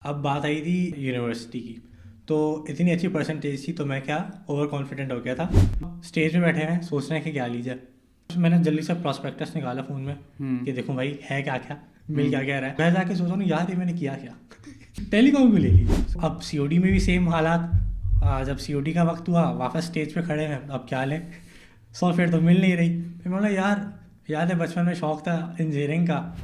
अब बात आई थी यूनिवर्सिटी की। तो इतनी अच्छी परसेंटेज थी तो मैं क्या ओवर कॉन्फिडेंट हो गया था। स्टेज पे बैठे हैं सोच रहे हैं कि क्या लीजिए। मैंने जल्दी से प्रॉस्पेक्टस निकाला फ़ोन में कि देखूं भाई है क्या क्या, मिल क्या क्या रहा है। मैं जाके सोचा हूँ यार ये मैंने किया क्या, टेलीकॉम को ले ली। अब सीओडी में भी सेम हालात। जब सीओडी का वक्त हुआ वापस स्टेज पे खड़े हैं, अब क्या लें, सॉफ्टवेयर तो मिल नहीं रही। फिर मैं बोला यार याद है बचपन में शौक था इंजीनियरिंग का,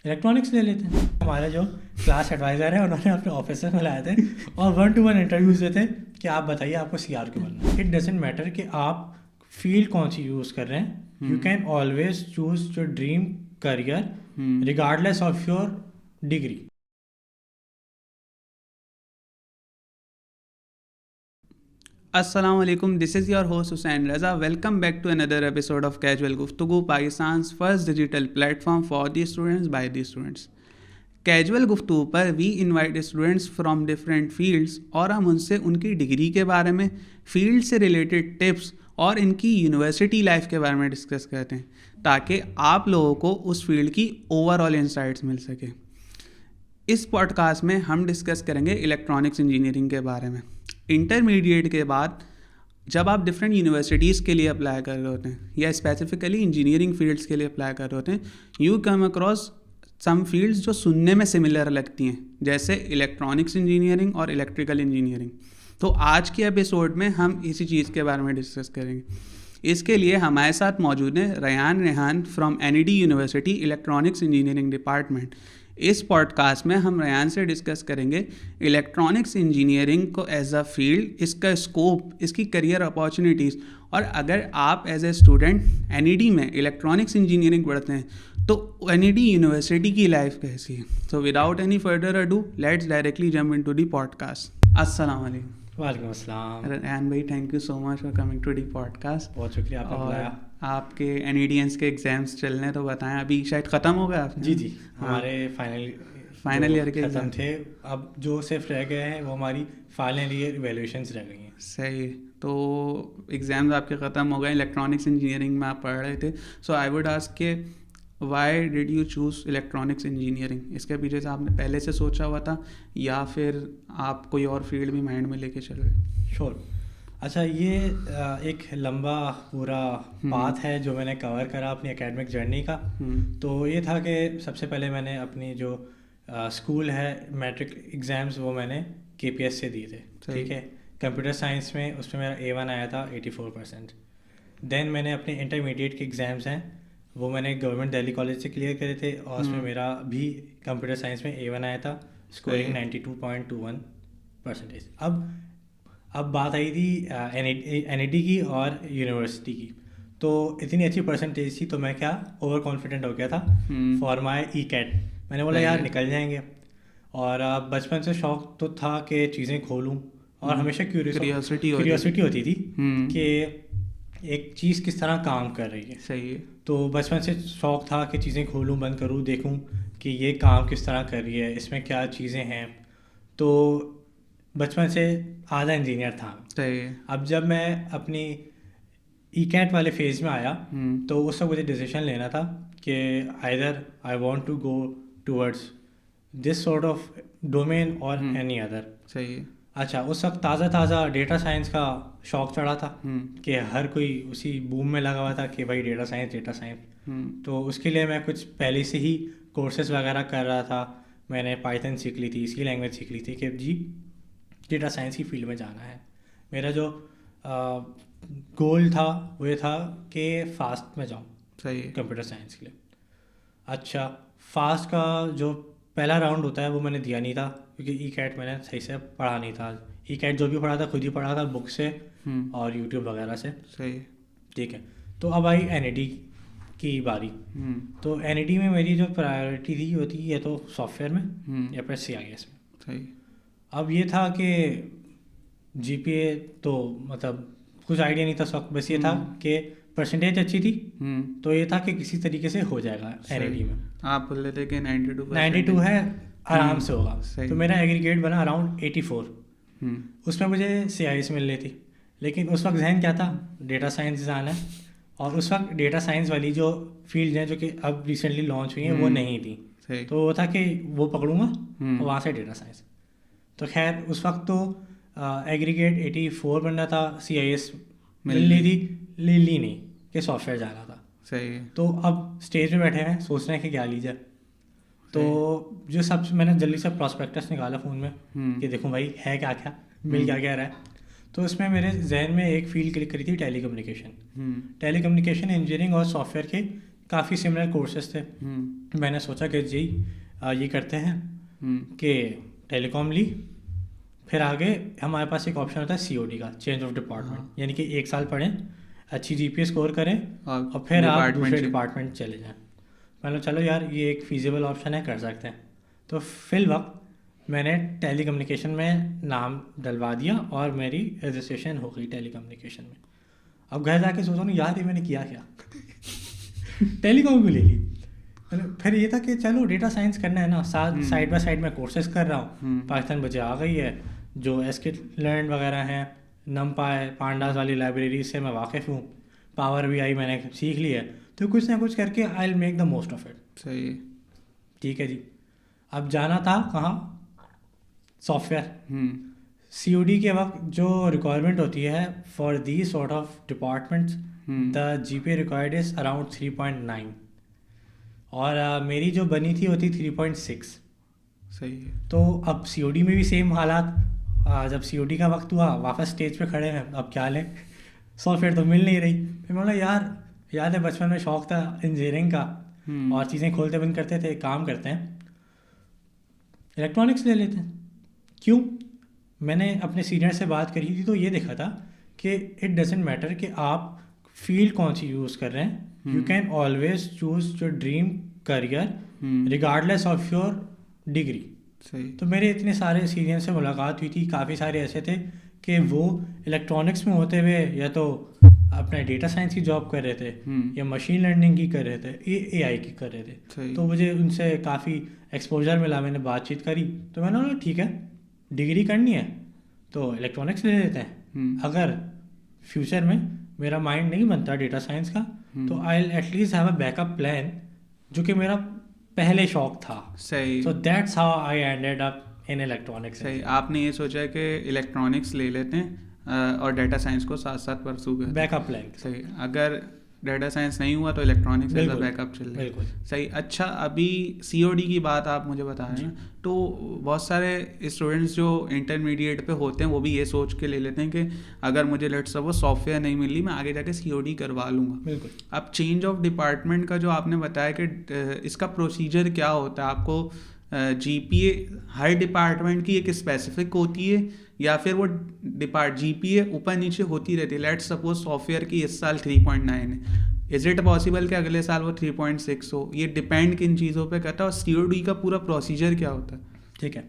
इलेक्ट्रॉनिक्स ले लेते हैं। हमारे जो क्लास एडवाइज़र है उन्होंने अपने ऑफिस में बुलाए थे और 1-to-1 इंटरव्यूज देते कि आप बताइए आपको सीआर क्यों बनना है। इट डजेंट मैटर कि आप फील्ड कौन सी यूज़ कर रहे हैं, you can always choose your dream career regardless of your degree. अस्सलाम वालेकुम, this is your host Hussain Raza. Welcome back to another episode of casual Guftagu, Pakistan's first digital platform for the students by the students. Casual Guftagu पर we invite students from different fields और हम उनसे उनकी degree के बारे में, फील्ड से रिलेटेड टिप्स और इनकी यूनिवर्सिटी लाइफ के बारे में डिस्कस करते हैं ताकि आप लोगों को उस फील्ड की ओवरऑल इंसाइट्स मिल सके। इस पॉडकास्ट में हम डिस्कस करेंगे इलेक्ट्रॉनिक्स इंजीनियरिंग के बारे में। इंटरमीडिएट के बाद जब आप डिफरेंट यूनिवर्सिटीज़ के लिए अप्लाई कर रहे होते हैं या स्पेसिफिकली इंजीनियरिंग फील्ड्स के लिए अप्लाई कर रहे होते हैं, you come across some fields जो सुनने में सिमिलर लगती हैं, जैसे इलेक्ट्रॉनिक्स इंजीनियरिंग और इलेक्ट्रिकल इंजीनियरिंग। तो आज के एपिसोड में हम इसी चीज़ के बारे में डिस्कस करेंगे। इसके लिए हमारे साथ मौजूद हैं Rehan Rehan from NED university electronics engineering department. इस पॉडकास्ट में हम रेहान से डिस्कस करेंगे इलेक्ट्रॉनिक्स इंजीनियरिंग को एज अ फील्ड, इसका स्कोप, इसकी करियर अपॉर्चुनिटीज़, और अगर आप एज ए स्टूडेंट एनईडी में इलेक्ट्रॉनिक्स इंजीनियरिंग पढ़ते हैं तो एनईडी यूनिवर्सिटी की लाइफ कैसी है। So without any further ado let's directly jump into the podcast. अस्सलाम वालेकुम। वालेकुम अस्सलाम। रेहान भाई, thank you so much for coming to the podcast. बहुत शुक्रिया आपने बुलाया। आपके एनईडीएंस के एग्जाम्स चल रहे हैं तो बताएं, अभी शायद ख़त्म हो गया आपने? जी हाँ। हमारे फाइनल ईयर के ख़त्म थे, अब जो सिर्फ रह गए हैं वो हमारी फाइनल ईयर इवेल्यूशंस रह गई हैं। सही। तो एग्ज़ाम्स आपके ख़त्म हो गए, इलेक्ट्रॉनिक्स इंजीनियरिंग में आप पढ़ रहे थे। सो आई वुड आस्क के why did you choose electronics engineering? इसके पीछे से आपने पहले से सोचा हुआ था या फिर आप कोई और फील्ड भी माइंड में लेके चल रहे? श्योर। अच्छा, ये एक लंबा पूरा पाथ है जो मैंने कवर करा अपनी एकेडमिक जर्नी का। तो ये था कि सबसे पहले मैंने अपनी जो स्कूल है मैट्रिक एग्ज़ाम्स वो मैंने केपीएस से दिए थे, ठीक है। कंप्यूटर साइंस में उसमें मेरा A1 आया था 84%। देन मैंने अपने इंटरमीडिएट के एग्ज़ाम्स हैं वो मैंने गवर्नमेंट दिल्ली कॉलेज से क्लियर करे थे और उसमें मेरा भी कंप्यूटर साइंस में A1 आया था, स्कोरिंग 92.21%। अब बात आई थी एनईडी की और यूनिवर्सिटी की। तो इतनी अच्छी परसेंटेज थी तो मैं क्या ओवर कॉन्फिडेंट हो गया था फॉर माई ई कैट। मैंने बोला यार निकल जाएंगे। और बचपन से शौक तो था कि चीज़ें खोलूं और हमेशा क्यूरियोसिटी होती थी कि एक चीज़ किस तरह काम कर रही है। सही है। तो बचपन से शौक था कि चीज़ें खोलूं, बंद करूं, देखूं कि ये काम किस तरह कर रही है, इसमें क्या चीज़ें हैं। तो बचपन से आधा इंजीनियर था। सही है। अब जब मैं अपनी ई कैट वाले फेज़ में आया तो उस वक्त मुझे डिसीजन लेना था कि either I want to go towards this sort of domain और एनी अदर। सही है। अच्छा, उस वक्त ताज़ा डेटा साइंस का शौक चढ़ा था कि हर कोई उसी बूम में लगा हुआ था कि भाई डेटा साइंस। तो उसके लिए मैं कुछ पहले से ही कोर्सेज वगैरह कर रहा था। मैंने पाइथन सीख ली थी, सी लैंग्वेज सीख ली थी कि जी डेटा साइंस की फील्ड में जाना है। मेरा जो गोल था वो ये था कि फ़ास्ट में जाऊँ। सही है। कंप्यूटर साइंस के लिए। अच्छा, फ़ास्ट का जो पहला राउंड होता है वो मैंने दिया नहीं था क्योंकि ई कैट मैंने सही से पढ़ा नहीं था। ई कैट जो भी पढ़ा था खुद ही पढ़ा था बुक से और यूट्यूब वगैरह से। सही। ठीक है। तो अब आई एनईडी की बारी। तो एनईडी में मेरी जो प्रायोरिटी थी वो थी या तो सॉफ्टवेयर में या फिर CIS में। सही। अब ये था कि जीपीए तो मतलब कुछ आइडिया नहीं था उस वक्त, बस ये था कि परसेंटेज अच्छी थी तो ये था कि किसी तरीके से हो जाएगा एनईडी में। आप बोल रहे थे कि 92 है, आराम से होगा। तो मेरा एग्रीगेट बना अराउंड 84। उसमें मुझे CIS मिल रही थी, लेकिन उस वक्त जहन क्या था, डेटा साइंस जाना है। और उस वक्त डेटा साइंस वाली जो फील्ड हैं जो कि अब रिसेंटली लॉन्च हुई हैं वो नहीं थी। तो वो था कि वो पकड़ूंगा और वहाँ से डेटा साइंस। तो खैर उस वक्त तो एग्रीगेट 84 बनना था, CIS मिलनी थी, ली नहीं कि सॉफ्टवेयर जाना था। सही है। तो अब स्टेज में बैठे हैं, सोच रहे हैं कि क्या लीजिए। तो जो सब मैंने जल्दी से प्रॉस्पेक्टस निकाला फ़ोन में कि देखूं भाई है क्या क्या, मिल क्या क्या रहा है। तो उसमें मेरे जहन में एक फील्ड क्लिक करी थी, टेलीकम्युनिकेशन इंजीनियरिंग और सॉफ्टवेयर के काफ़ी सिमिलर कोर्सेज थे। मैंने सोचा कि जी ये करते हैं कि टेलीकॉम ली, फिर आगे हमारे पास एक ऑप्शन होता है COD का, चेंज ऑफ डिपार्टमेंट, यानी कि 1 साल पढ़ें, अच्छी GPA स्कोर करें और फिर आप दूसरे डिपार्टमेंट चले जाएं। मतलब चलो यार ये एक फीजिबल ऑप्शन है, कर सकते हैं। तो फिल वक्त मैंने टेलीकम्युनिकेशन में नाम डलवा दिया और मेरी रजिस्ट्रेशन हो गई टेलीकम्युनिकेशन में। अब घर जाके सोचा ना यार ये मैंने किया क्या टेलीकॉम भी ले ली। फिर ये था कि चलो डेटा साइंस करना है ना, साथ साइड बाय साइड में कोर्सेज कर रहा हूँ। पाइथन बजे आ गई है, जो sklearn वगैरह हैं, numpy, पांडास वाली लाइब्रेरी से मैं वाकिफ़ हूँ, पावर BI मैंने सीख ली है। तो कुछ ना कुछ करके I will make the most of it. सही है। ठीक है जी। अब जाना था कहाँ, सॉफ्टवेयर। COD के वक्त जो रिक्वायरमेंट होती है for the sort of departments, the GPA required is around 3.9 और मेरी जो बनी थी वो थी 3.6। सही है। तो अब COD में भी सेम हालात। जब COD का वक्त हुआ, वापस स्टेज पे खड़े हैं, अब क्या लें, सॉफ्टवेयर तो मिल नहीं रही। फिर मैं बोला यार याद है बचपन में शौक था इंजीनियरिंग का और चीज़ें खोलते बंद करते थे, काम करते हैं इलेक्ट्रॉनिक्स ले लेते हैं। क्यों? मैंने अपने सीनियर से बात करी थी तो ये देखा था कि इट डजेंट मैटर कि आप फील्ड कौन सी यूज़ कर रहे हैं, you can always choose your dream career regardless of your degree. सही। तो मेरे इतने सारे सीनियर से मुलाकात हुई थी, काफ़ी सारे ऐसे थे कि वो इलेक्ट्रॉनिक्स में होते हुए या तो अपने डेटा साइंस की जॉब कर रहे थे या मशीन लर्निंग की कर रहे थे, AI की कर रहे थे। तो मुझे उनसे काफ़ी एक्सपोजर मिला, मैंने बातचीत करी। तो मैंने बोला ठीक है, डिग्री करनी है तो इलेक्ट्रॉनिक्स ले लेते हैं। अगर फ्यूचर में मेरा माइंड नहीं बनता डेटा साइंस का तो I will at least have a backup plan, जो कि मेरा पहले शौक था। सही। So that's how I ended up in electronics. सही। आपने ये सोचा कि इलेक्ट्रॉनिक्स ले लेते हैं और डेटा साइंस को साथ साथ परसू करते हैं, बैकअप प्लान। सही। अगर डेटा साइंस नहीं हुआ तो इलेक्ट्रॉनिक्स एज अ बैकअप चल रहा है। सही। अच्छा, अभी COD की बात आप मुझे बता रहे हैं, तो बहुत सारे स्टूडेंट्स जो इंटरमीडिएट पे होते हैं वो भी ये सोच के ले लेते हैं कि अगर मुझे लेट्स सपोज सॉफ्टवेयर नहीं मिली, मैं आगे जाके COD करवा लूँगा। बिल्कुल। अब चेंज ऑफ डिपार्टमेंट का जो आपने बताया कि इसका प्रोसीजर क्या होता है, आपको GPA हर डिपार्टमेंट की एक स्पेसिफिक होती है या फिर वो GPA ऊपर नीचे होती रहती है? लेट्स सपोज सॉफ्टवेयर की इस साल 3.9 है, इज इट पॉसिबल कि अगले साल वो 3.6 हो? ये डिपेंड किन चीज़ों पे करता है और COD का पूरा प्रोसीजर क्या होता है? ठीक है,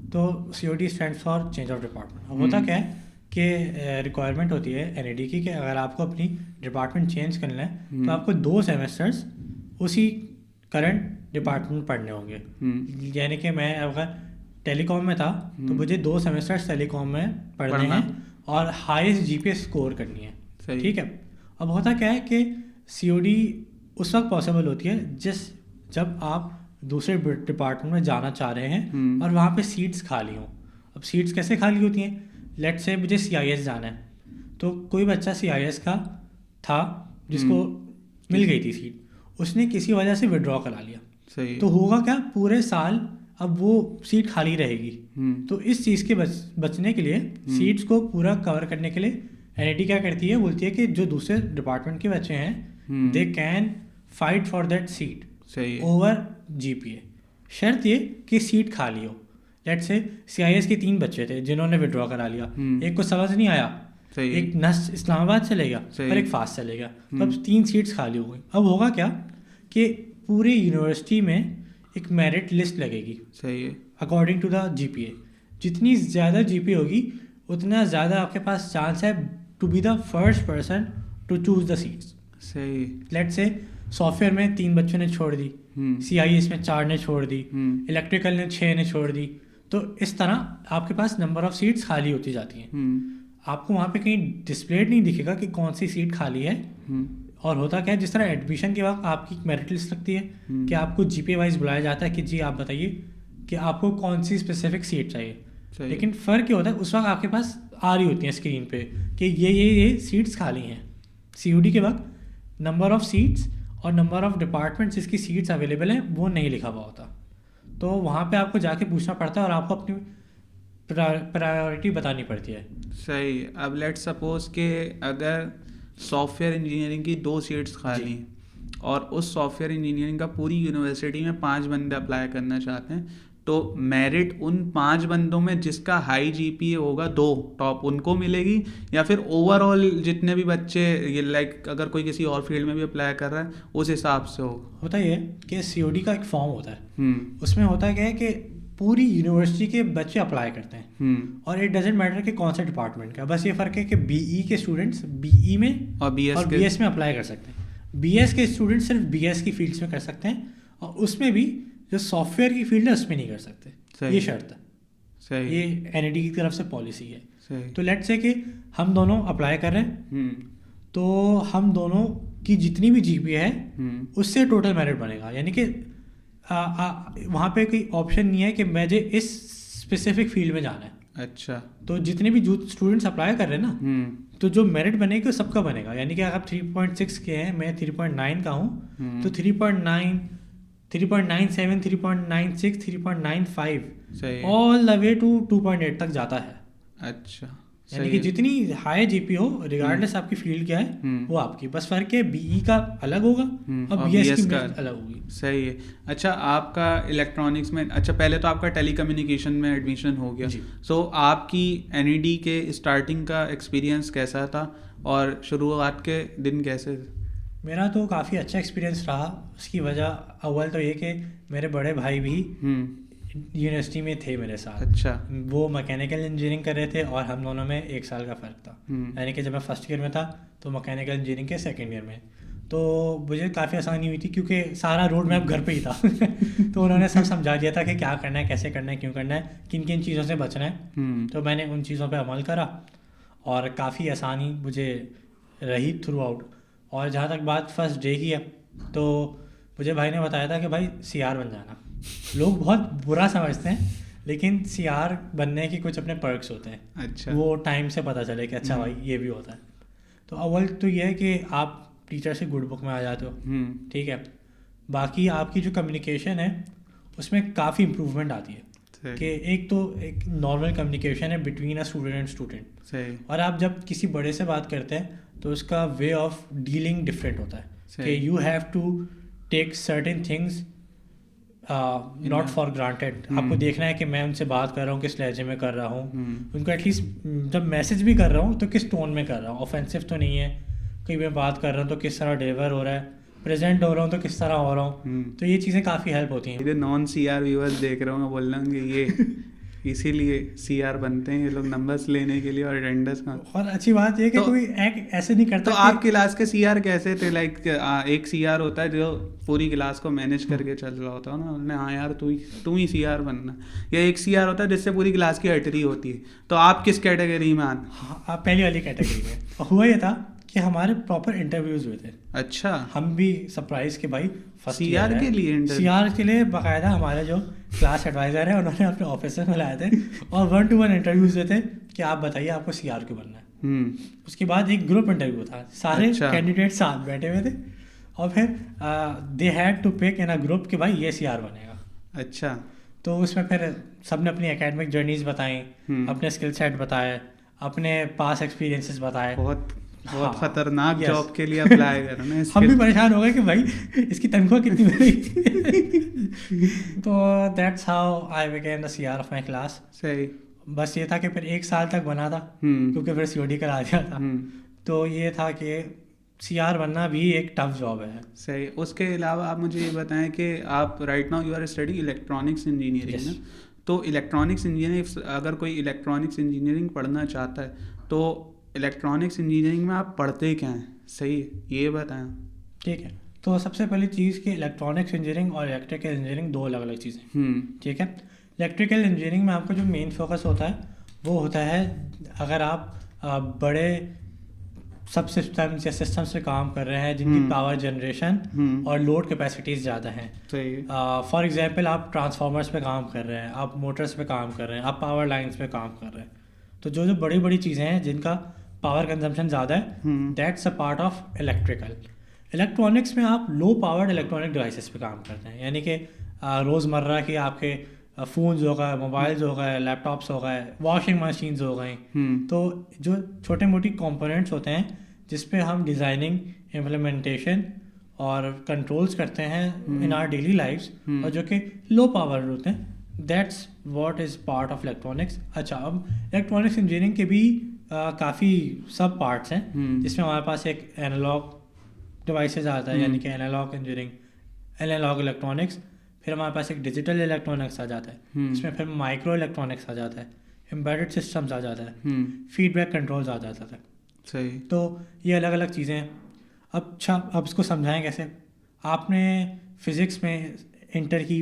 तो COD stand for change of department. अब होता क्या है कि रिक्वायरमेंट होती है NID की कि अगर आपको अपनी डिपार्टमेंट चेंज करना है तो आपको 2 सेमेस्टर्स उसी करंट डिपार्टमेंट पढ़ने होंगे। यानी कि मैं अगर टेलीकॉम में था तो मुझे 2 सेमेस्टर्स टेलीकॉम में पढ़ने हैं और हाईएस्ट GPA स्कोर करनी है। ठीक है। अब होता क्या है कि COD उस वक्त पॉसिबल होती है जब आप दूसरे डिपार्टमेंट में जाना चाह रहे हैं और वहाँ पे सीट्स खाली हों। अब सीट्स कैसे खाली होती हैं? लेट्स से मुझे CIS जाना है, तो कोई बच्चा CIS का था जिसको मिल गई थी सीट, उसने किसी वजह से विड्रॉ करा लिया। सही। तो होगा क्या, पूरे साल अब वो सीट खाली रहेगी। तो इस चीज़ के बचने के लिए, सीट्स को पूरा कवर करने के लिए NIT क्या करती है, बोलती है कि जो दूसरे डिपार्टमेंट के बच्चे हैं they can fight for that seat over GPA। शर्त ये कि सीट खाली हो। लेट्स से CIS के 3 बच्चे थे जिन्होंने विड्रॉ करा लिया, एक को समझ नहीं आया, एक नस इस्लामाबाद चले गया और एक फास्ट चले गया, तो अब 3 सीट्स खाली हो गई। अब होगा क्या कि पूरी यूनिवर्सिटी में एक मेरिट लिस्ट लगेगी। सही है। अकॉर्डिंग टू द GPA, जितनी ज़्यादा GPA होगी उतना ज़्यादा आपके पास चांस है to be the first person to choose the seats. सही। लेट्स से सॉफ्टवेयर में 3 बच्चों ने छोड़ दी, CIS में 4 ने छोड़ दी, इलेक्ट्रिकल ने 6 ने छोड़ दी, तो इस तरह आपके पास नंबर ऑफ सीट्स खाली होती जाती हैं। आपको वहाँ पे कहीं डिस्प्लेड नहीं दिखेगा कि कौन सी सीट खाली है। और होता क्या है, जिस तरह एडमिशन के वक्त आपकी मेरिट लिस्ट लगती है कि आपको GPA वाइज बुलाया जाता है कि जी आप बताइए कि आपको कौन सी स्पेसिफिक सीट चाहिए। सही। लेकिन फ़र्क क्या होता है, उस वक्त आपके पास आ रही होती है स्क्रीन पे कि ये सीट्स खाली हैं। COD के वक्त नंबर ऑफ़ सीट्स और नंबर ऑफ़ डिपार्टमेंट्स जिसकी सीट्स अवेलेबल हैं वो नहीं लिखा हुआ होता, तो वहाँ पे आपको जाके पूछना पड़ता है और आपको अपनी प्रायोरिटी बतानी पड़ती है। सही। अब लेट सपोज के अगर सॉफ्टवेयर इंजीनियरिंग की 2 सीट्स खाली हैं और उस सॉफ्टवेयर इंजीनियरिंग का पूरी यूनिवर्सिटी में 5 बंदे अप्लाई करना चाहते हैं, तो मेरिट उन 5 बंदों में जिसका हाई GPA होगा 2 टॉप उनको मिलेगी, या फिर ओवरऑल जितने भी बच्चे ये लाइक अगर कोई किसी और फील्ड में भी अप्लाई कर रहा है उस हिसाब से होगा? होता ये है कि COD का एक फॉर्म होता है, उसमें होता है क्या है कि पूरी यूनिवर्सिटी के बच्चे अप्लाई करते हैं और इट डजेंट मैटर कि कौन सा डिपार्टमेंट का, बस ये फ़र्क है कि BE के स्टूडेंट्स BE में और BS में अप्लाई कर सकते हैं। BS के स्टूडेंट्स सिर्फ BS की फील्ड्स में कर सकते हैं और उसमें भी जो सॉफ्टवेयर की फील्ड है उसमें नहीं कर सकते। ये शर्त है। सही। ये NID की तरफ से पॉलिसी है। सही। तो लेट्स से कि हम दोनों अप्लाई कर रहे हैं, तो हम दोनों की जितनी भी GPA है उससे टोटल मेरिट बनेगा, यानी कि वहाँ पे कोई ऑप्शन नहीं है कि मुझे इस स्पेसिफिक फील्ड में जाना है। अच्छा। तो जितने भी स्टूडेंट्स अप्लाई कर रहे हैं ना, तो जो मेरिट बनेगा वो सबका बनेगा, यानी कि अगर आप 3.6 के हैं, मैं 3.9 का हूँ, तो 3.9, 3.97, 3.96, 3.95 ऑल द वे टू 2.8 तक जाता है। अच्छा। यानी कि जितनी हाई GPA हो रिगार्डलेस आपकी फील्ड क्या है वो आपकी, बस फर्क है BE का अलग होगा और BS की अलग होगी। सही है। अच्छा, आपका इलेक्ट्रॉनिक्स में, अच्छा पहले तो आपका टेलीकम्युनिकेशन में एडमिशन हो गया, सो आपकी NED के स्टार्टिंग का एक्सपीरियंस कैसा था और शुरुआत के दिन कैसे थे? मेरा तो काफ़ी अच्छा एक्सपीरियंस रहा। उसकी वजह अव्वल तो ये कि मेरे बड़े भाई भी यूनिवर्सिटी में थे मेरे साथ। अच्छा। वो मैकेनिकल इंजीनियरिंग कर रहे थे और हम दोनों में 1 साल का फ़र्क था, यानी कि जब मैं फर्स्ट ईयर में था तो मैकेनिकल इंजीनियरिंग के सेकेंड ईयर में, तो मुझे काफ़ी आसानी हुई थी क्योंकि सारा रोड मैप घर पे ही था तो उन्होंने सब समझा दिया था कि क्या करना है, कैसे करना है, क्यों करना है, किन किन चीज़ों से बचना है। तो मैंने उन चीज़ों पर अमल करा और काफ़ी आसानी मुझे रही थ्रू आउट। और जहाँ तक बात फर्स्ट डे की है, तो मुझे भाई ने बताया था कि भाई CR बन जाना। लोग बहुत बुरा समझते हैं, लेकिन CR बनने के कुछ अपने पर्क्स होते हैं। अच्छा। वो टाइम से पता चले कि अच्छा भाई ये भी होता है। तो अव्वल तो ये है कि आप टीचर से गुड बुक में आ जाते हो, ठीक है। बाकी आपकी जो कम्युनिकेशन है उसमें काफ़ी इम्प्रूवमेंट आती है कि एक तो एक नॉर्मल कम्युनिकेशन है between a student and student, और आप जब किसी बड़े से बात करते हैं तो उसका वे ऑफ डीलिंग डिफरेंट होता है कि you have to take certain things not for granted. आपको देखना है कि मैं उनसे बात कर रहा हूँ किस लहजे में कर रहा हूँ, उनको एटलीस्ट जब मैसेज भी कर रहा हूँ तो किस टोन में कर रहा हूँ, ऑफेंसिव तो नहीं है। कहीं मैं बात कर रहा हूँ तो किस तरह डिलीवर हो रहा है, प्रेजेंट हो रहा हूँ तो किस तरह हो रहा हूँ। तो ये चीज़ें काफ़ी हेल्प होती हैं। ये नॉन CR व्यूअर्स देख रहा हूँ, मैं बोल रहा हूँ कि ये इसीलिए CR बनते हैं ये लोग, नंबर्स लेने के लिए और अटेंडेंस का। और अच्छी बात ये कि तो, कोई ऐसे नहीं करता। तो आप क्लास के CR कैसे थे? लाइक एक CR होता है जो पूरी क्लास को मैनेज करके चल रहा होता है ना, उन्होंने हाँ यार तू ही CR बनना, या एक CR होता है जिससे पूरी क्लास की हटरी होती है। तो आप किस कैटेगरी में आते? हाँ, आप पहली वाली कैटेगरी में। हुआ ये था कि हमारे प्रॉपर इंटरव्यूज हुए थे। अच्छा। हम भी सरप्राइज के भाई CR के लिए CR के लिए बाकायदा हमारे जो क्लास एडवाइजर है उन्होंने अपने ऑफिस में बुलाए थे और 1-to-1 इंटरव्यूज हुए थे कि आप बताइए आपको CR क्यों बनना है। उसके बाद एक ग्रुप इंटरव्यू था, सारे कैंडिडेट साथ बैठे हुए थे और फिर they had to pick in a group कि भाई ये CR बनेगा। अच्छा। तो उसमें फिर सबने अपनी एकेडमिक जर्नीज बताई, अपने स्किल सेट बताए, अपने पास एक्सपीरियंसेस बताए। बहुत खतरनाक जॉब के लिए अप्लाई करना है। हम भी परेशान हो गए कि भाई इसकी तनख्वाह कितनी मिलेगी तो that's how I became the CR of my class. सही। बस ये था कि फिर 1 साल तक बना था क्योंकि फिर COD करा दिया था। तो ये था कि CR बनना भी एक टफ जॉब है। सही। उसके अलावा आप मुझे ये बताएं कि आप right now you are study electronics engineering ना, तो इलेक्ट्रॉनिक्स इंजीनियरिंग, अगर कोई इलेक्ट्रॉनिक्स इंजीनियरिंग पढ़ना चाहता है तो इलेक्ट्रॉनिक्स इंजीनियरिंग में आप पढ़ते क्या हैं? सही है, ये बताएं। ठीक है, तो सबसे पहली चीज़ कि इलेक्ट्रॉनिक्स इंजीनियरिंग और इलेक्ट्रिकल इंजीनियरिंग 2 अलग अलग चीज़ें। ठीक है, इलेक्ट्रिकल इंजीनियरिंग में आपका जो मेन फोकस होता है वो होता है, अगर आप बड़े सब सिस्टम्स या सिस्टम्स पे काम कर रहे हैं जिनकी पावर जनरेशन और लोड कैपेसिटीज ज़्यादा हैं। फॉर एग्जांपल आप ट्रांसफार्मर्स पे काम कर रहे हैं, आप मोटर्स पे काम कर रहे हैं, आप पावर लाइंस पे काम कर रहे हैं। तो जो जो बड़ी बड़ी चीज़ें हैं जिनका पावर कंजम्पशन ज़्यादा है, that's a part of electrical. Electronics में आप लो पावर्ड इलेक्ट्रॉनिक डिवाइसेस पे काम करते हैं, यानी कि रोज़मर्रा के आपके फ़ोन्स हो गए, मोबाइल्स हो गए, लैपटॉप्स हो गए, वॉशिंग मशीन्स हो गई। तो जो छोटे मोटी कंपोनेंट्स होते हैं जिस पे हम डिज़ाइनिंग, इम्प्लीमेंटेशन और कंट्रोल्स करते हैं इन आवर डेली लाइफ्स, और जो कि लो पावर होते हैं, that's what is part of electronics. अच्छा, अब इलेक्ट्रॉनिक्स इंजीनियरिंग के भी काफ़ी सब पार्ट्स हैं, जिसमें हमारे पास एक एनालॉग डिवाइसेस आता है, यानी कि एनालॉग इंजीनियरिंग, एनालॉग इलेक्ट्रॉनिक्स। फिर हमारे पास एक डिजिटल इलेक्ट्रॉनिक्स आ जाता है, इसमें फिर माइक्रो इलेक्ट्रॉनिक्स आ जाता है, एम्बेडेड सिस्टम्स आ जाता है, फीडबैक कंट्रोल्स आ जाता है। सही। तो ये अलग अलग चीज़ें हैं। अब इसको समझाएं कैसे। आपने फिज़िक्स में इंटर की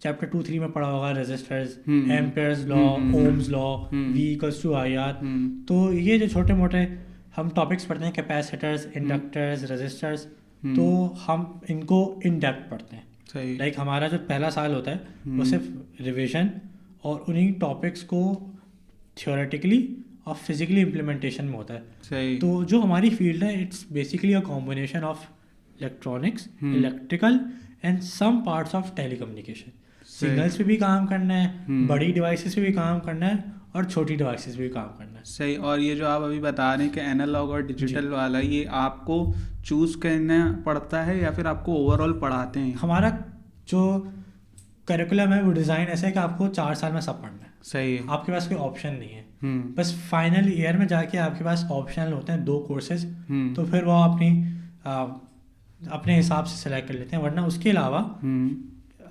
चैप्टर 2-3 में पढ़ा होगा resistors, amperes law, ohm's law, V=IR। तो ये जो छोटे मोटे हम टॉपिक्स पढ़ते हैं, कैपेसिटर्स, इंडक्टर्स, रेजिस्टर्स, तो हम इनको इन डेप्थ पढ़ते हैं। लाइक हमारा जो पहला साल होता है वो सिर्फ रिवीजन और उन्हीं टॉपिक्स को थियोरेटिकली और फिजिकली इम्प्लीमेंटेशन में होता है। सही। तो जो हमारी फील्ड है, it's basically a combination of electronics, electrical and some parts of telecommunication. Signals पे भी काम करना है, बड़ी डिवाइसेस पे भी काम करना है, और छोटी डिवाइसेस पे भी काम करना है। सही। और ये जो आप अभी बता रहे हैं कि एनालॉग और डिजिटल वाला, ये आपको चूज करना पड़ता है या फिर आपको ओवरऑल पढ़ाते हैं? हमारा जो करिकुलम है वो डिज़ाइन ऐसा है कि आपको 4 साल में सब पढ़ना है। सही है। आपके पास कोई ऑप्शन नहीं है। बस फाइनल ईयर में जाके आपके पास ऑप्शनल होते हैं 2 कोर्सेज, तो फिर वो अपने हिसाब से सेलेक्ट कर लेते हैं। वरना उसके अलावा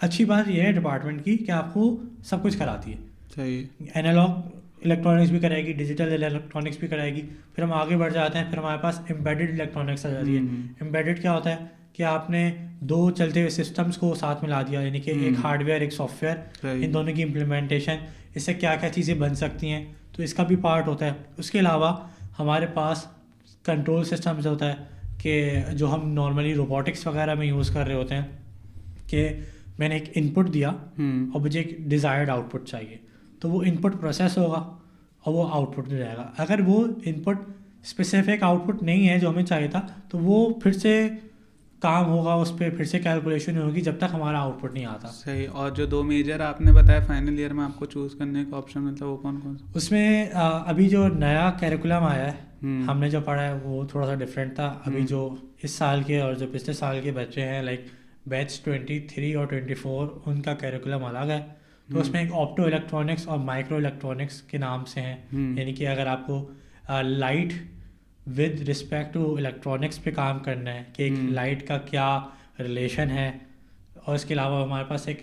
अच्छी बात यह है डिपार्टमेंट की कि आपको सब कुछ कराती है। सही। एनालॉग इलेक्ट्रॉनिक्स भी कराएगी, डिजिटल इलेक्ट्रॉनिक्स भी कराएगी। फिर हम आगे बढ़ जाते हैं, फिर हमारे पास एम्बेडेड इलेक्ट्रॉनिक्स आ जाती है। एम्बेडेड क्या होता है कि आपने 2 चलते हुए सिस्टम्स को साथ मिला दिया, यानी कि एक हार्डवेयर, एक सॉफ्टवेयर, इन दोनों की इम्प्लीमेंटेशन, इससे क्या क्या चीज़ें बन सकती हैं, तो इसका भी पार्ट होता है। उसके अलावा हमारे पास कंट्रोल सिस्टम्स होता है कि जो हम नॉर्मली रोबोटिक्स वगैरह में यूज़ कर रहे होते हैं, कि मैंने एक इनपुट दिया और मुझे एक डिज़ायर्ड आउटपुट चाहिए, तो वो इनपुट प्रोसेस होगा और वो आउटपुट में जाएगा। अगर वो इनपुट स्पेसिफिक आउटपुट नहीं है जो हमें चाहिए था, तो वो फिर से काम होगा, उस पर फिर से कैलकुलेशन होगी जब तक हमारा आउटपुट नहीं आता। सही। और जो 2 मेजर आपने बताया फाइनल ईयर में आपको चूज़ करने का ऑप्शन, मतलब वो कौन कौन सा? उसमें अभी जो नया कैरिकुलम आया है, हमने जो पढ़ा है वो थोड़ा सा डिफरेंट था। अभी जो इस साल के और जो पिछले साल के बच्चे हैं, लाइक बैच 23 और 24, उनका कैरिकुलम अलग है। तो उसमें एक ऑप्टो इलेक्ट्रॉनिक्स और माइक्रो इलेक्ट्रॉनिक्स के नाम से हैं, यानी कि अगर आपको light with respect to electronics पे काम करना है कि एक लाइट का क्या रिलेशन है, और इसके अलावा हमारे पास एक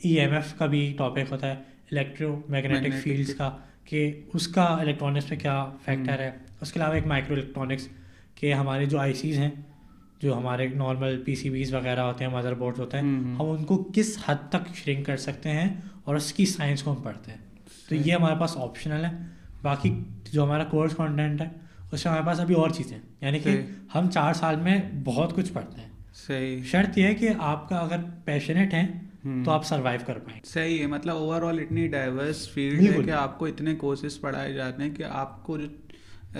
EMF का भी टॉपिक होता है, इलेक्ट्रोमैग्नेटिक फील्ड्स का, कि उसका इलेक्ट्रॉनिक्स पे क्या फैक्टर है। उसके अलावा एक माइक्रो इलेक्ट्रॉनिक्स के हमारे जो ICs हैं, जो हमारे नॉर्मल PCBs वगैरह होते हैं, मदरबोर्ड्स होते हैं, हम उनको किस हद तक श्रिंक कर सकते हैं, और उसकी साइंस को हम पढ़ते हैं। तो ये हमारे पास ऑप्शनल है। बाकी जो हमारा कोर्स कंटेंट है उसमें हमारे पास अभी और चीज़ें, यानी कि हम 4 साल में बहुत कुछ पढ़ते हैं। सही। शर्त यह है कि आपका अगर पैशनेट है तो आप सरवाइव कर पाएंगे। सही है। मतलब ओवरऑल इतनी डाइवर्स फील्ड है कि आपको इतने कोर्सेज पढ़ाए जाते हैं कि आपको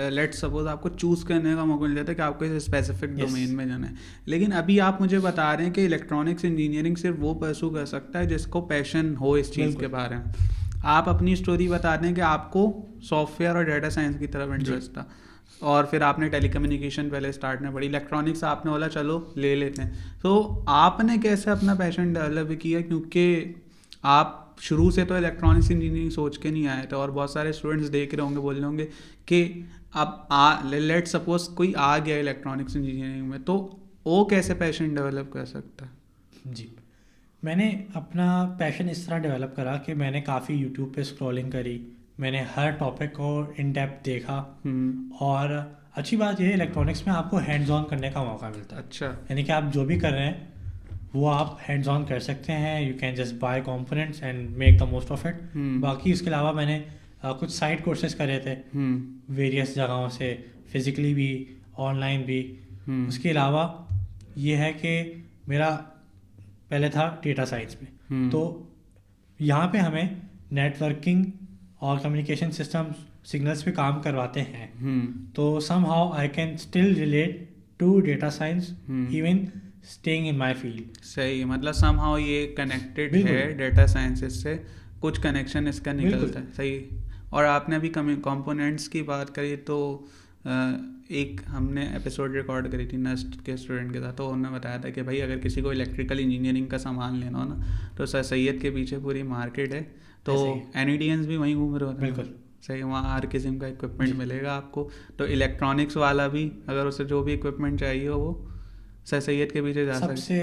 लेट सपोज आपको चूज़ करने का मौका मिल जाता है कि आपको इस स्पेसिफिक डोमेन में जाना है। लेकिन अभी आप मुझे बता रहे हैं कि इलेक्ट्रॉनिक्स इंजीनियरिंग सिर्फ वो परस्यू कर सकता है जिसको पैशन हो इस चीज़ के बारे में। आप अपनी स्टोरी बता रहे हैं कि आपको सॉफ्टवेयर और डाटा साइंस की तरफ इंटरेस्ट था, और फिर आपने टेलीकम्युनिकेशन पहले स्टार्ट में पढ़ी, इलेक्ट्रॉनिक्स आपने बोला चलो ले लेते हैं। तो आपने कैसे अपना पैशन डेवलप किया? क्योंकि आप शुरू से तो इलेक्ट्रॉनिक्स इंजीनियरिंग सोच के नहीं आए थे, और बहुत सारे स्टूडेंट्स देख रहे होंगे, बोल रहे होंगे कि अब लेट सपोज कोई आ गया इलेक्ट्रॉनिक्स इंजीनियरिंग में, तो वो कैसे पैशन डेवलप कर सकता है? जी, मैंने अपना पैशन इस तरह डेवलप करा कि मैंने काफ़ी यूट्यूब पे स्क्रॉलिंग करी, मैंने हर टॉपिक को इन डेप्थ देखा, और अच्छी बात यह है इलेक्ट्रॉनिक्स में आपको हैंड्स ऑन करने का मौका मिलता है। अच्छा। यानी कि आप जो भी कर रहे हैं वो आप हैंड्स ऑन कर सकते हैं। You can just by components and make the most of it. बाकी इसके अलावा मैंने कुछ साइड कोर्सेज करे थे वेरियस जगहों से, फिजिकली भी ऑनलाइन भी। उसके अलावा ये है कि मेरा पहले था डेटा साइंस में, तो यहाँ पे हमें नेटवर्किंग और कम्युनिकेशन सिस्टम सिग्नल्स पे काम करवाते हैं। तो somehow I can still relate to data science even staying in my field. सही, मतलब समहाउ ये कनेक्टेड बिल्कुल। है डेटा साइंसेस से, कुछ कनेक्शन इसका निकलता है। सही। और आपने अभी कंपोनेंट्स की बात करी, तो एक हमने एपिसोड रिकॉर्ड करी थी नस्ट के स्टूडेंट के साथ, तो उन्होंने बताया था कि भाई अगर किसी को इलेक्ट्रिकल इंजीनियरिंग का सामान लेना हो ना, तो सर सैयद के पीछे पूरी मार्केट है, तो एनईडीएंस भी वहीं घूम रहे होते हैं। बिल्कुल सही, वहाँ हर किस्म का इक्विपमेंट मिलेगा आपको। तो इलेक्ट्रॉनिक्स वाला भी अगर उसे जो भी इक्विपमेंट चाहिए हो वो सर सैयद के पीछे जा सकते, सबसे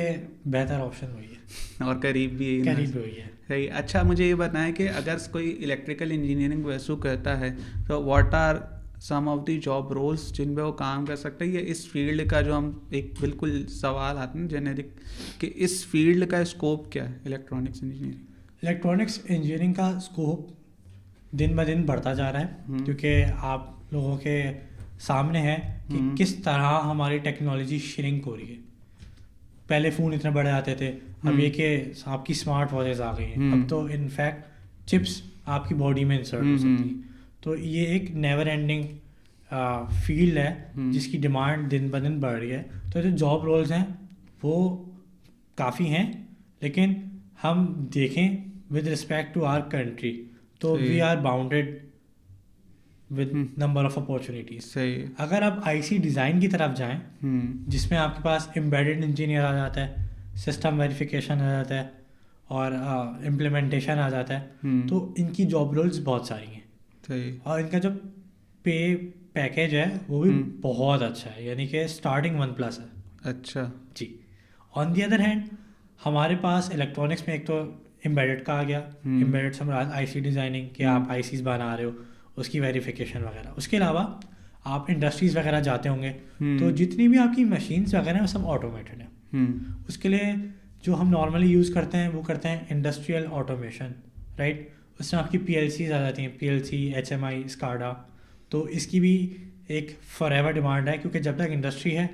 बेहतर ऑप्शन वही है और करीब भी यही करीब वही है। सही। अच्छा, मुझे ये बताएं कि अगर कोई इलेक्ट्रिकल इंजीनियरिंग वैसू करता है, तो what are some of the job roles जिन पे वो काम कर सकते हैं? ये इस फील्ड का जो हम एक बिल्कुल सवाल आता है जेनेरिक, कि इस फील्ड का स्कोप क्या है इलेक्ट्रॉनिक्स इंजीनियरिंग? इलेक्ट्रॉनिक्स इंजीनियरिंग का स्कोप दिन ब दिन बढ़ता जा रहा है, क्योंकि आप लोगों के सामने है कि किस तरह हमारी टेक्नोलॉजी श्रिंक हो रही है। पहले फ़ोन इतने बड़े आते थे, अब ये कि आपकी स्मार्ट वॉचेस आ गई हैं, अब तो इनफैक्ट चिप्स आपकी बॉडी में इंसर्ट हो सकती हैं। तो ये एक नेवर एंडिंग फील्ड है जिसकी डिमांड दिन ब दिन बढ़ रही है। तो जो जॉब रोल्स हैं वो काफ़ी हैं, लेकिन हम देखें with respect to our country, तो we are bounded with number of opportunities. सही। अगर आप आईसी डिज़ाइन की तरफ जाएं, जिसमें आपके पास एम्बेडेड इंजीनियर आ जाता है, सिस्टम वेरिफिकेशन आ जाता है और इम्प्लीमेंटेशन आ जाता है, तो इनकी जॉब रोल्स बहुत सारी हैं। सही। और इनका जो पे पैकेज है वो भी बहुत अच्छा है, यानी कि स्टार्टिंग 1+ है। अच्छा जी। ऑन दी अदर हैंड हमारे पास इलेक्ट्रॉनिक्स में एक तो एम्बेडेड का आ गया, एम्बेडेड से आईसी डिज़ाइनिंग कि आप आईसीज बना रहे हो, उसकी वेरिफिकेशन वगैरह। उसके अलावा आप इंडस्ट्रीज़ वगैरह जाते होंगे, तो जितनी भी आपकी मशीन्स वगैरह हैं वो सब ऑटोमेटेड है। उसके लिए जो हम नॉर्मली यूज़ करते हैं वो करते हैं इंडस्ट्रियल ऑटोमेशन, राइट। उसमें आपकी PLCs आ जाती हैं, PLC, HMI, SCADA। तो इसकी भी एक फॉरएवर डिमांड है, क्योंकि जब तक इंडस्ट्री है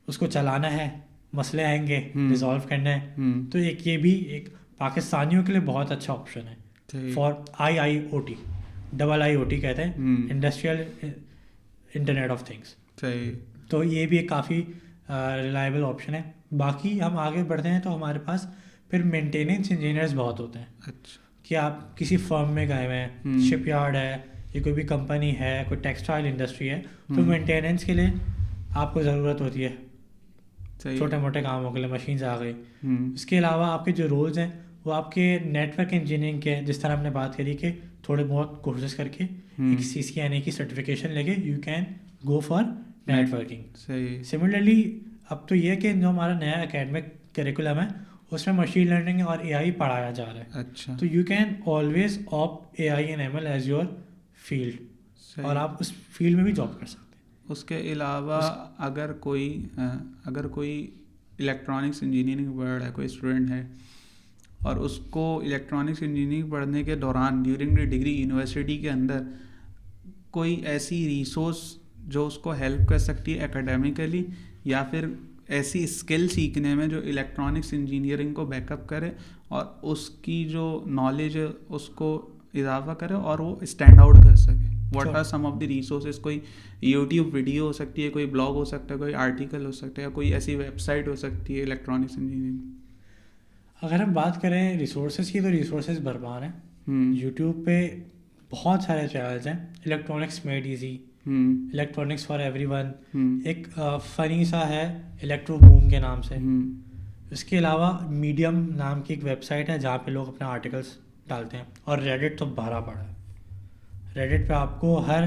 उसको चलाना है, मसले आएंगे रिजॉल्व करना है। तो एक ये भी एक पाकिस्तानियों के लिए बहुत अच्छा ऑप्शन है फॉर IIoT, IIoT कहते हैं, इंडस्ट्रियल इंटरनेट ऑफ थिंग्स। सही। तो ये भी एक काफ़ी रिलायबल ऑप्शन है। बाकी हम आगे बढ़ते हैं तो हमारे पास फिर मेंटेनेंस इंजीनियर्स बहुत होते हैं। अच्छा। कि आप किसी फर्म में गए हुए हैं, शिपयार्ड है या कोई भी कंपनी है, कोई टेक्सटाइल इंडस्ट्री है, तो मेंटेनेंस के लिए आपको ज़रूरत होती है छोटे मोटे कामों के लिए, मशीन्स आ गई। इसके अलावा आपके जो रोल्स हैं वो आपके नेटवर्क इंजीनियरिंग के, जिस तरह हमने बात करी कि थोड़े बहुत कोर्सेज करके एक CCNA की सर्टिफिकेशन लेके you can go for networking. सही। सिमिलरली अब तो ये कि जो हमारा नया एकेडमिक करिकुलम है उसमें मशीन लर्निंग और AI पढ़ाया जा रहा है। अच्छा। तो you can always opt AI and ML as your field, और आप उस फील्ड में भी जॉब कर सकते हैं। उसके अलावा अगर कोई इलेक्ट्रॉनिक्स इंजीनियरिंग पढ़ रहा है, कोई स्टूडेंट है, और उसको इलेक्ट्रॉनिक्स इंजीनियरिंग पढ़ने के दौरान ड्यूरिंग द डिग्री यूनिवर्सिटी के अंदर कोई ऐसी रिसोर्स जो उसको हेल्प कर सकती है एकेडमिकली, या फिर ऐसी स्किल सीखने में जो इलेक्ट्रॉनिक्स इंजीनियरिंग को बैकअप करे और उसकी जो नॉलेज है उसको इजाफा करे और वो स्टैंड आउट कर सके? What are some of the resources? कोई यूट्यूब वीडियो हो सकती है, कोई ब्लॉग हो सकता है, कोई आर्टिकल हो सकता है, या कोई ऐसी वेबसाइट हो सकती है इलेक्ट्रॉनिक्स इंजीनियरिंग? अगर हम बात करें रिसोर्सेज की, तो रिसोर्सेज भरपूर हैं। यूट्यूब पे बहुत सारे चैनल्स हैं, electronics made easy, electronics for everyone, एक फ़नी सा है इलेक्ट्रो बूम के नाम से। इसके अलावा मीडियम नाम की एक वेबसाइट है जहाँ पे लोग अपने आर्टिकल्स डालते हैं, और रेडिट तो भरा पड़ा है। रेडिट पे आपको हर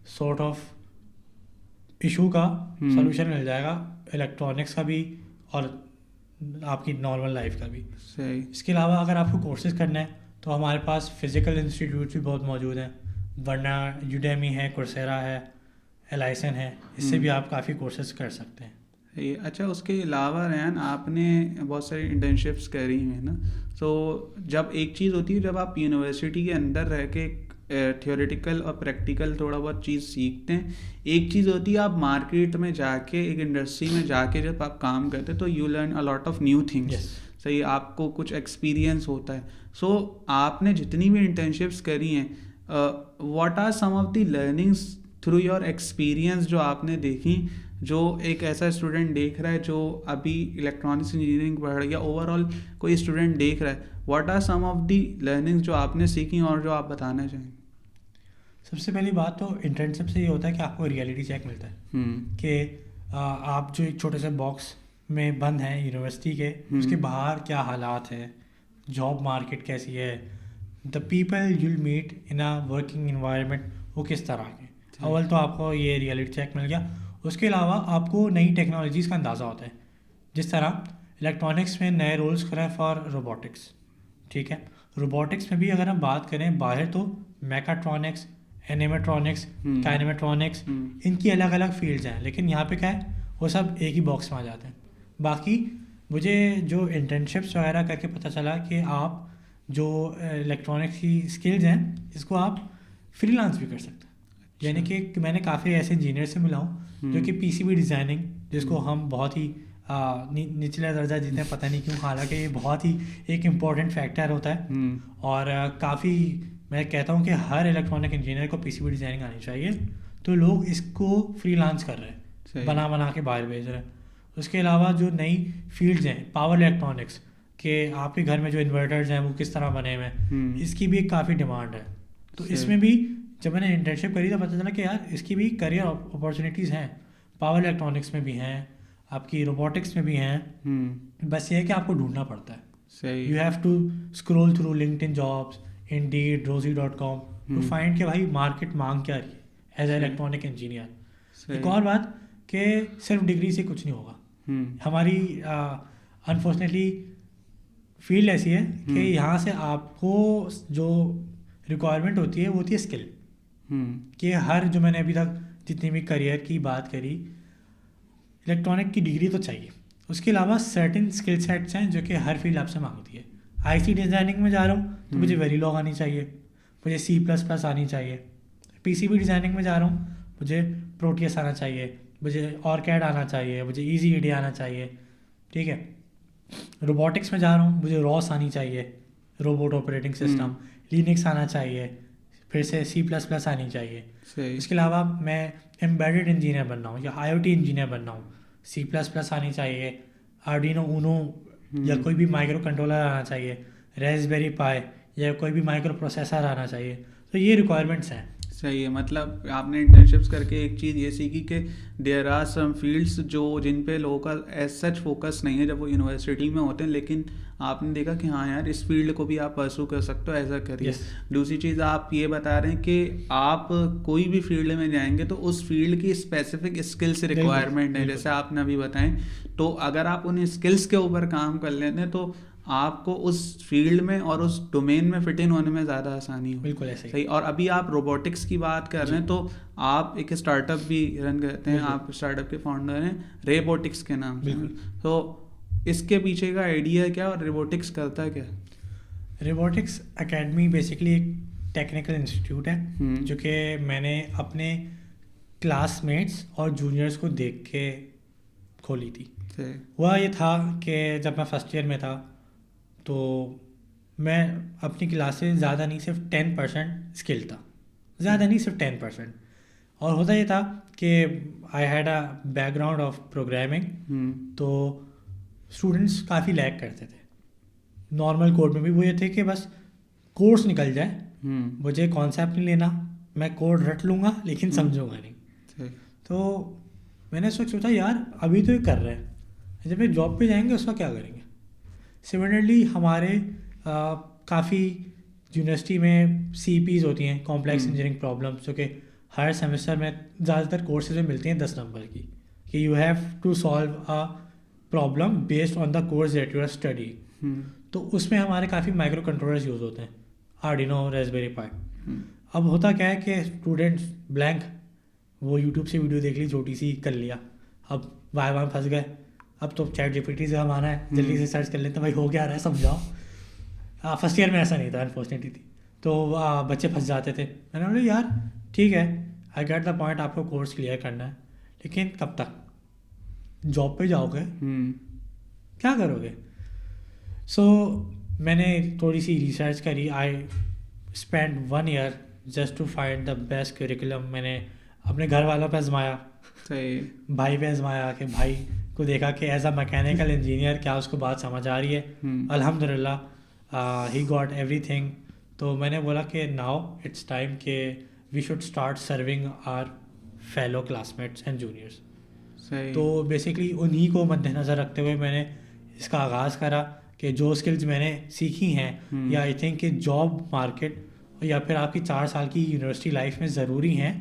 सॉर्ट ऑफ इशू का सॉल्यूशन मिल जाएगा, इलेक्ट्रॉनिक्स का भी और आपकी नॉर्मल लाइफ का भी। सही। इसके अलावा अगर आपको कोर्सेज करना है तो हमारे पास फिज़िकल इंस्टीट्यूट भी बहुत मौजूद हैं, वरना यूडेमी है, कोर्सेरा है, एलाइसन है, इससे भी आप काफ़ी कोर्सेज कर सकते हैं। अच्छा, उसके अलावा रैन आपने बहुत सारी इंटर्नशिप्स करी हैं ना, तो जब एक चीज़ होती है जब आप यूनिवर्सिटी के अंदर रह के थियोरेटिकल और प्रैक्टिकल थोड़ा बहुत चीज़ सीखते हैं। एक चीज़ होती है आप मार्केट में जाके, एक इंडस्ट्री में जाके जब आप काम करते हैं तो you learn a lot of new things. सही, आपको कुछ एक्सपीरियंस होता है। सो आपने जितनी भी इंटर्नशिप्स करी हैं, what are some of the learnings through your experience जो आपने देखी, जो एक ऐसा स्टूडेंट देख रहा है जो अभी इलेक्ट्रॉनिक्स इंजीनियरिंग पढ़ रहा है या ओवरऑल कोई स्टूडेंट देख रहा है, what are some of the learnings जो आपने सीखी और जो आप बताना चाहेंगे? सबसे पहली बात तो इंटर्नशिप से ये होता है कि आपको रियलिटी चेक मिलता है कि आप जो एक छोटे से बॉक्स में बंद हैं यूनिवर्सिटी के, उसके बाहर क्या हालात है, जॉब मार्केट कैसी है, the people you'll meet in a working environment वो किस तरह के। अव्वल तो आपको ये रियलिटी चेक मिल गया। उसके अलावा आपको नई टेक्नोलॉजीज़ का अंदाज़ा होता है। जिस तरह इलेक्ट्रॉनिक्स में नए रोल्स खुले हैं फॉर रोबोटिक्स, ठीक है। रोबोटिक्स में भी अगर हम बात करें बाहर तो मैकाट्रॉनिक्स, एनिमेट्रॉनिक्स, काइनेमेट्रॉनिक्स, इनकी अलग अलग फील्ड्स हैं, लेकिन यहाँ पे क्या है वो सब एक ही बॉक्स में आ जाते हैं। बाकी मुझे जो इंटर्नशिप्स वगैरह करके पता चला कि आप जो इलेक्ट्रॉनिक्स की स्किल्स हैं इसको आप फ्रीलांस भी कर सकते हैं। यानी कि मैंने काफ़ी ऐसे इंजीनियर से मिला हूँ जो कि पीसीबी डिज़ाइनिंग, जिसको हम बहुत ही निचला दर्जा देते हैं, पता नहीं क्यों, हालांकि ये बहुत ही एक इम्पॉर्टेंट फैक्टर होता है। और काफ़ी मैं कहता हूँ कि हर इलेक्ट्रॉनिक इंजीनियर को पीसीबी डिज़ाइनिंग आनी चाहिए। तो लोग इसको फ्रीलांस कर रहे हैं, बना के बाहर भेज रहे हैं। उसके अलावा जो नई फील्ड्स हैं, पावर इलेक्ट्रॉनिक्स के आपके घर में जो इन्वर्टर्स हैं वो किस तरह बने हुए हैं, इसकी भी काफ़ी डिमांड है। तो इसमें भी जब मैंने इंटर्नशिप करी तो पता चला कि यार इसकी भी करियर अपॉर्चुनिटीज़ हैं। पावर इलेक्ट्रॉनिक्स में भी हैं, आपकी रोबोटिक्स में भी हैं। बस ये है कि आपको ढूंढना पड़ता है। You have to scroll through LinkedIn jobs, Indeed, रोजी.com टू फाइंड कि भाई मार्केट मांग क्या रही है एज ए इलेक्ट्रॉनिक इंजीनियर। एक और बात कि सिर्फ डिग्री से कुछ नहीं होगा। हमारी अनफॉर्चुनेटली फील्ड ऐसी है कि यहाँ से आपको जो रिक्वायरमेंट होती है वो होती है स्किल। कि हर जो मैंने अभी तक जितनी भी करियर की बात करी, इलेक्ट्रॉनिक की डिग्री तो चाहिए, उसके अलावा सर्टेन स्किल सेट्स हैं जो कि हर फील्ड आपसे मांगती है। आईसी डिज़ाइनिंग में जा रहा हूँ तो मुझे वेरीलॉग आनी चाहिए, मुझे C++ आनी चाहिए। पीसीबी डिज़ाइनिंग में जा रहा हूँ मुझे प्रोटियस आना चाहिए, मुझे ऑरकैड आना चाहिए, मुझे ईजी ईडी आना चाहिए, ठीक है। रोबोटिक्स में जा रहा हूँ मुझे रॉस आनी चाहिए, रोबोट ऑपरेटिंग सिस्टम, लिनक्स आना चाहिए, फिर से C++ आनी चाहिए। इसके अलावा मैं एम्बेडेड इंजीनियर बन रहा हूँ या IoT इंजीनियर बन रहा हूँ, C++ आनी चाहिए, आर्डिनो ऊनो या कोई भी माइक्रो कंट्रोलर आना चाहिए, रेस्पबेरी पाई या कोई भी माइक्रो प्रोसेसर आना चाहिए। तो ये रिक्वायरमेंट्स हैं। सही है। मतलब आपने इंटर्नशिप्स करके एक चीज़ ये सीखी कि देयर आर सम फील्ड्स जो जिन पे लोगों का एज सच फोकस नहीं है जब वो यूनिवर्सिटी में होते हैं, लेकिन आपने देखा कि हाँ यार इस फील्ड को भी आप परसू कर सकते हो, ऐसा करिए। दूसरी चीज़ आप ये बता रहे हैं कि आप कोई भी फील्ड में जाएंगे तो उस फील्ड की स्पेसिफिक स्किल्स रिक्वायरमेंट है, जैसे आपने अभी बताएं। तो अगर आप उन स्किल्स के ऊपर काम कर लेते हैं तो आपको उस फील्ड में और उस डोमेन में फिट इन होने में ज़्यादा आसानी हो। बिल्कुल ऐसे सही। और अभी आप रोबोटिक्स की बात कर रहे हैं तो आप एक स्टार्टअप भी रन करते हैं, आप स्टार्टअप के फाउंडर हैं रेबोटिक्स के नाम से। तो इसके पीछे का आइडिया क्या और रोबोटिक्स करता है क्या? रोबोटिक्स एकेडमी बेसिकली एक टेक्निकल इंस्टीट्यूट है जो कि मैंने अपने क्लासमेट्स और जूनियर्स को देख के खोली थी। हुआ ये था कि जब मैं फर्स्ट ईयर में था तो मैं अपनी क्लास से ज़्यादा नहीं, सिर्फ 10% स्किल था, ज़्यादा नहीं सिर्फ 10%। और होता ये था कि I had a background of programming, तो स्टूडेंट्स काफ़ी लैग करते थे नॉर्मल कोड में भी। वो ये थे कि बस कोर्स निकल जाए, मुझे कॉन्सेप्ट नहीं लेना, मैं कोड रट लूँगा लेकिन समझूंगा नहीं। तो मैंने सोचा यार अभी तो ये कर रहे हैं, जब ये जॉब पे जाएंगे उसका क्या करेंगे। सिमिलरली हमारे काफ़ी यूनिवर्सिटी में CPs होती हैं, कॉम्प्लेक्स इंजीनियरिंग प्रॉब्लम्स, जो कि हर सेमेस्टर में ज़्यादातर कोर्सेज में मिलती हैं 10 नंबर की, कि you have to solve a problem based on the course that you are study. तो उसमें हमारे काफ़ी माइक्रो कंट्रोलर्स यूज़ होते हैं, आर्डिनो, रेस्पबेरी पाई। अब होता क्या है कि स्टूडेंट्स ब्लैंक, वो यूट्यूब से वीडियो देख ली, छोटी सी कर लिया, अब वाई फंस गए, अब तो ChatGPT से हमारा है, जल्दी से सर्च कर लेते हैं भाई हो क्या रहा है समझाओ। फर्स्ट ईयर में ऐसा नहीं था अनफॉर्चुनेटली थी। तो बच्चे फंस जाते थे। मैंने बोला यार ठीक है, आई गेट द पॉइंट, आपको कोर्स क्लियर करना है, लेकिन कब तक? जॉब पे जाओगे, क्या करोगे? सो मैंने थोड़ी सी रिसर्च करी। I spend 1 year just to find the best curriculum. मैंने अपने घर वालों पे आजमाया, सही, भाई पे आजमाया कि भाई को देखा कि एज अ मैकेनिकल इंजीनियर क्या उसको बात समझ आ रही है। अल्हम्दुलिल्लाह ही गॉट एवरीथिंग। तो मैंने बोला कि नाउ इट्स टाइम कि we should start serving our fellow classmates and juniors. सही। तो बेसिकली उन्हीं को मद्देनज़र रखते हुए मैंने इसका आगाज़ करा कि जो स्किल्स मैंने सीखी हैं या आई थिंक कि जॉब मार्केट या फिर आपकी 4 साल की यूनिवर्सिटी लाइफ में ज़रूरी हैं,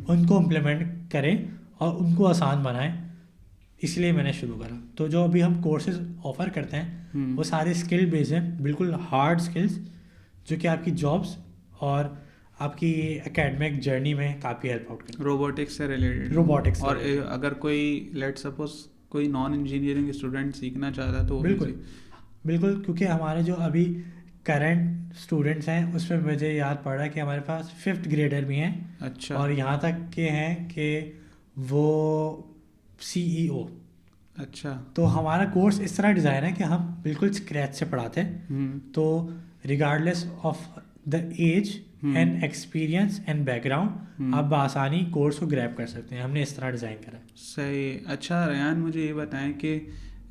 उनको इम्प्लीमेंट करें और उनको आसान बनाएं। इसलिए मैंने शुरू करा। तो जो अभी हम कोर्सेज ऑफ़र करते हैं वो सारे स्किल बेस्ड हैं, बिल्कुल हार्ड स्किल्स जो कि आपकी जॉब्स और आपकी एकेडमिक जर्नी में काफ़ी हेल्प आउट करें। रोबोटिक्स से रिलेटेड। रोबोटिक्स और अगर कोई लेट सपोज कोई नॉन इंजीनियरिंग स्टूडेंट सीखना चाहता है तो बिल्कुल, क्योंकि हमारे जो अभी करंट स्टूडेंट्स हैं उसमें मुझे याद पड़ रहा है कि हमारे पास 5th ग्रेडर भी हैं। अच्छा। और यहाँ तक के हैं कि वो CEO। अच्छा। तो हमारा कोर्स इस तरह डिज़ाइन है कि हम बिल्कुल स्क्रैच से पढ़ाते हैं। तो regardless of the age and experience and background आप आसानी कोर्स को ग्रैब कर सकते हैं। हमने इस तरह डिज़ाइन करा है। सही। अच्छा रेयान, मुझे ये बताएं कि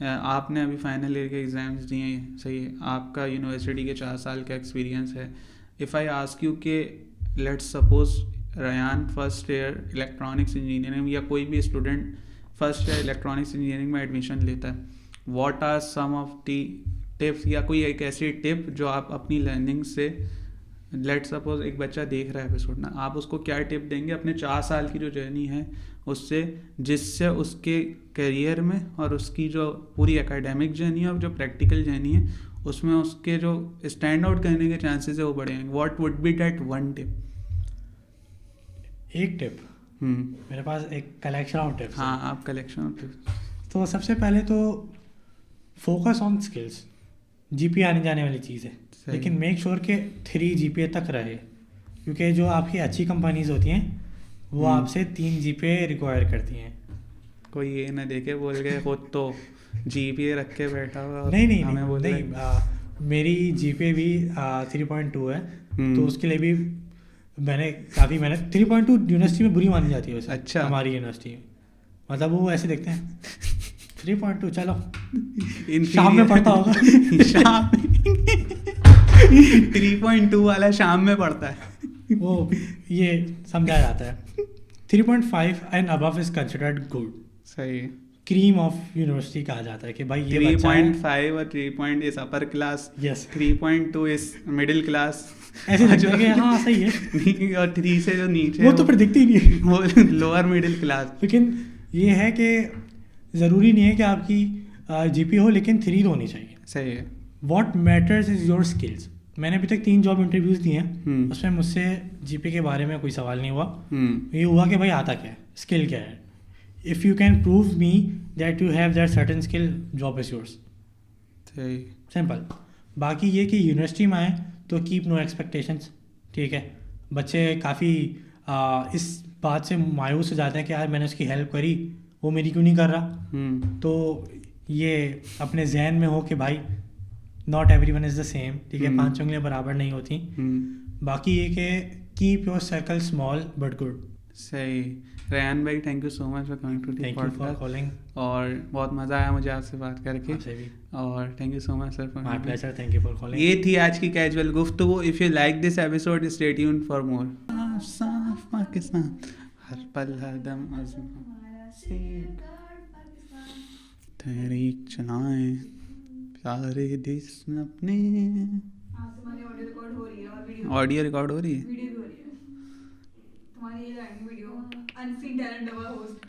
आपने अभी फाइनल ईयर के एग्ज़ाम्स दिए हैं, सही है, आपका यूनिवर्सिटी के 4 साल का एक्सपीरियंस है। इफ़ आई आस्क यू कि let's suppose Rayan first year electronics engineering या कोई भी student first year electronics engineering में एडमिशन लेता है, what are some of the tips या कोई एक ऐसी टिप जो आप अपनी लर्निंग से, लेट सपोज एक बच्चा देख रहा है एपिसोड ना, आप उसको क्या टिप देंगे अपने 4 साल की जो जर्नी है उससे, जिससे उसके करियर में और उसकी जो पूरी एकेडमिक जर्नी है और जो प्रैक्टिकल जर्नी है उसमें उसके जो स्टैंड आउट करने के चांसेस है वो बढ़ेंगे? What would be that one tip? एक टिप? मेरे पास एक कलेक्शन ऑफ टिप्स। हाँ, आप कलेक्शन ऑफ टिप्स। तो सबसे पहले तो फोकस ऑन स्किल्स। GPA आने जाने वाली चीज़ है, लेकिन मेक श्योर के 3 GPA तक रहे, क्योंकि जो आपकी अच्छी कंपनीज होती हैं वो आपसे 3 GPA रिक्वायर करती हैं। कोई ये ना देखे बोल गए खुद तो GPA रख के बैठा हुआ। नहीं, मेरी GPA भी 3.2 है। तो उसके लिए भी मैंने काफ़ी मेहनत। 3.2 यूनिवर्सिटी में बुरी मानी जाती है वैसे। अच्छा। हमारी यूनिवर्सिटी में मतलब वो ऐसे देखते हैं 3.2 चलो शाम में पढ़ता होगा। शाम 3.2 वाला शाम में पढ़ता है वो ये समझा जाता है। 3.5 and above is considered good. सही। क्रीम ऑफ यूनिवर्सिटी कहा जाता है कि भाई ये 3.5 और 3 is upper class. Yes. 3.2 is middle class. ऐसे लगता है हाँ सही है। और 3 से जो नीचे वो तो फिर दिखती ही नहीं है, वो लोअर मिडिल क्लास। लेकिन ये है कि ज़रूरी नहीं है कि आपकी GPA हो, लेकिन 3 तो होनी चाहिए। सही है। What matters is your skills. मैंने अभी तक 3 जॉब इंटरव्यूज़ दिए हैं, उसमें मुझसे GPA के बारे में कोई सवाल नहीं हुआ। ये हुआ कि भाई आता क्या है, स्किल क्या है। If you can prove me that you have that certain skill, job is yours. सही। सिंपल। बाकी ये कि यूनिवर्सिटी में आए तो कीप नो एक्सपेक्टेशंस। ठीक है, बच्चे काफ़ी इस बात से मायूस हो जाते हैं कि यार मैंने उसकी हेल्प करी, वो मेरी क्यों नहीं कर रहा। तो ये अपने जहन में हो कि भाई not everyone is the same. ठीक है, 5 उंगलियां बराबर नहीं होती। बाकी ये कि keep your circle small but good. सही। रेयान भाई, thank you so much for coming to the podcast और बहुत मज़ा आया मुझे आपसे बात करके। और thank you so much sir for my pleasure, thank you for calling. ये थी आज की कैजुअल गुफ्तगू। If you like this episode stay tuned for more. साफ पाकिस्तान हर पल हर दम तहरीक चलाएं सारे देश में अपने। ऑडियो रिकॉर्ड हो रही है। वीडियो भी हो रही है। तुम्हारी ये वीडियो अनसीन टैलेंट होस्ट